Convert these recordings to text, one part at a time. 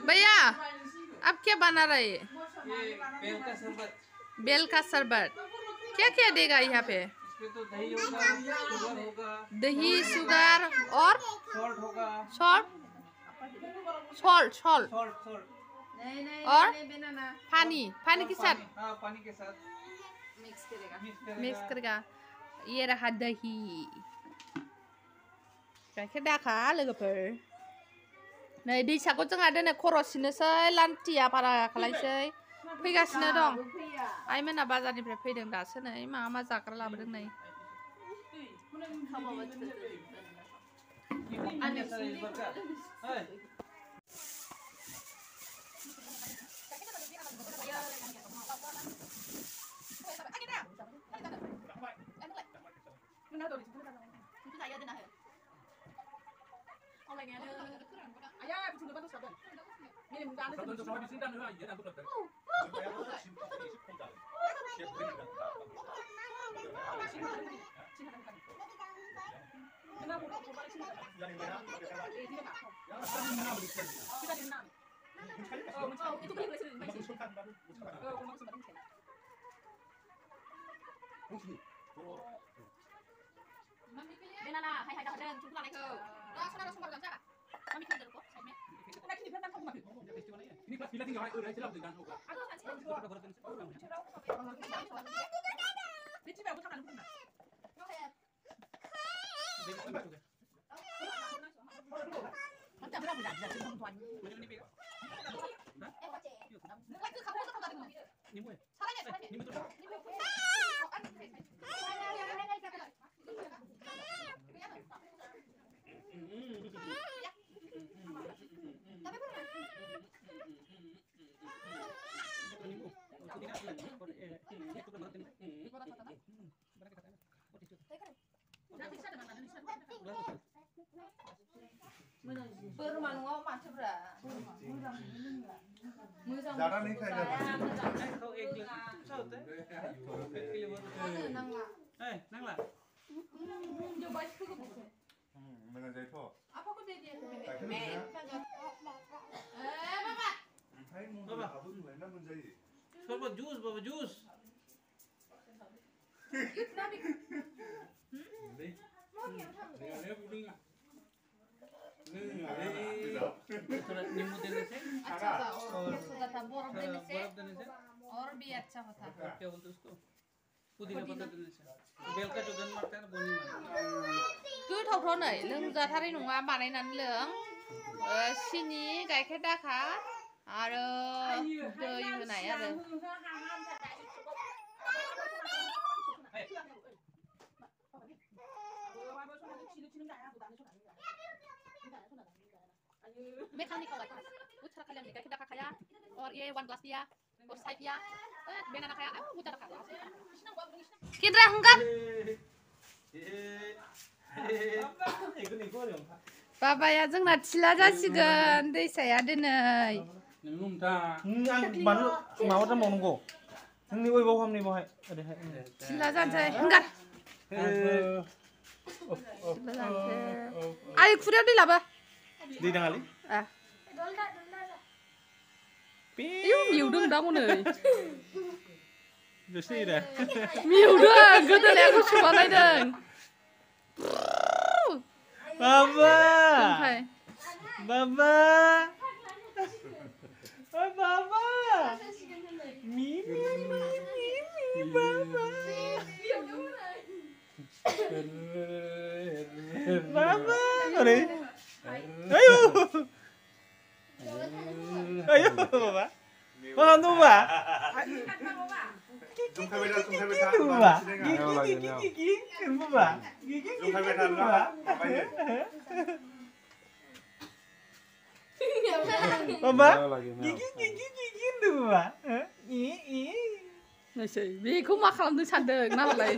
भैया अब क्या बना रहे हैं? बेल का शरबत। बेल का शरबत क्या क्या देगा यहाँ पे? इसमें तो दही होगा, शुगर होगा, दही, शुगर और सॉल्ट होगा, सॉल्ट और पानी के साथ पानी के साथ मिक्स करेगा। ये रहा दही गाइखेर दाखा लोगोफोर नै दैसाखौ जोंहा दिनै खर' सिनोसै लान्थिया बारा खालायसै फैगासिनो दं आइमोना बाजारनिफ्राय फैदों दासो नै मा जाग्रा लाबोदों नै ज़्यादा नहीं खाएगा तो एक गिलास अच्छा होता है पेट के लिए बहुत अच्छा है नंगला जो बाइक को मैंने देखो आपको को दे दिया मैं बाबा भाई मुझे अब नहीं ना मुझे बाबा जूस इतना भी थोड़ा नींबू देने से अच्छा था और थोड़ा था बर्फ देने से और भी अच्छा होता क्या बोलते उसको पुदीना पत्ता देने से बेल का जो गंध मारता है ना वो नहीं मारता गोथावथ' नै लोंजाथारै नङा बानायनानै लों सिनि गाइखेर दाखा आरो दै होनाय आरो मेकानिकल उछरा kalian nih gaइखेर दाखा खाया और ये 1 ग्लास पिया और साइ पिया बेनाना खाया उछरा Dakha Kindra enggak Papa ya जोंना थिला जासिगोन दैसाया दिनै माबा मावनांगौ जोंनि ओइ बावहामनि बावहाय ओरैहाय थिला जानोसै हेंगार आइ खुरियाव दै लाबो दै दाङालै आयौ मिउदों दा हनै Justru dah. मिउदों गोदोनायाखौ सुबा नायदों Baba. ओमफ्राय Baba. Oh Baba. Mimi Baba. Baba. Ayo. Ayo Baba. Makan tuh Baba. तुम्हें बेटा gigi Baba. Gigi तुम्हें बेटा ना Baba. Gigi tuh Baba. नायसै बेखौ मा खालामदों सानदों नालाय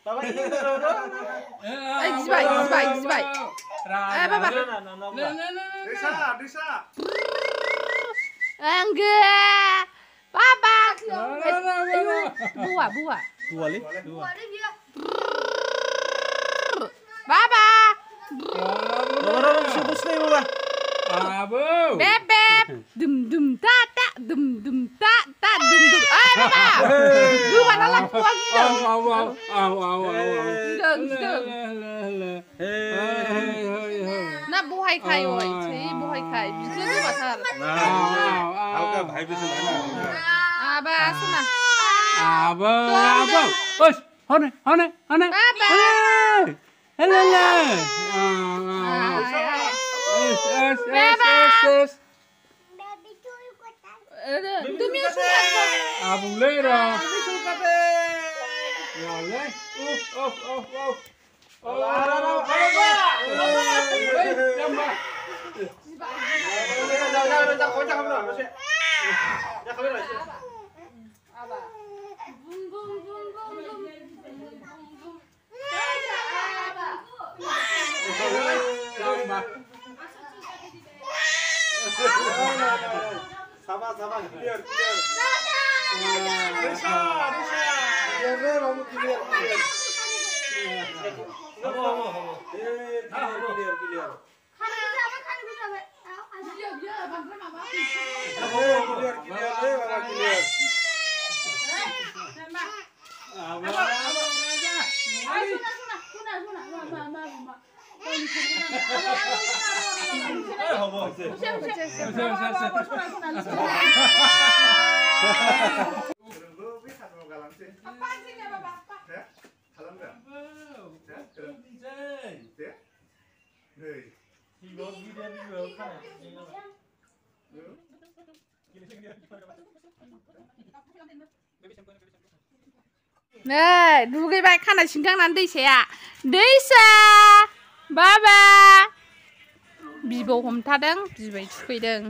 Baba gigi tuh. जिबाय बाबा Desa enggak Papa buah Dua. Papa Abu. Beb beb. Dum ta ta dum ta ta dum. Baba. Gu mana lah tua gitu. Nah buhay kai oi, cai buhay kai. Bisa tu batar. Aku bahaya bisa mana? Aba sana. Abu. Oi, hone. Baba. Hello. Yes. Dumi suka tu. Abu lera. Suka be. Ya leh. Sabar, clear. Desa. Kamu clear. Clear. Này, दुगैबाय खानाय सिनखांनानै दैसाया दैसा बाबा बिबौ हमथादों बिबै थुखैदों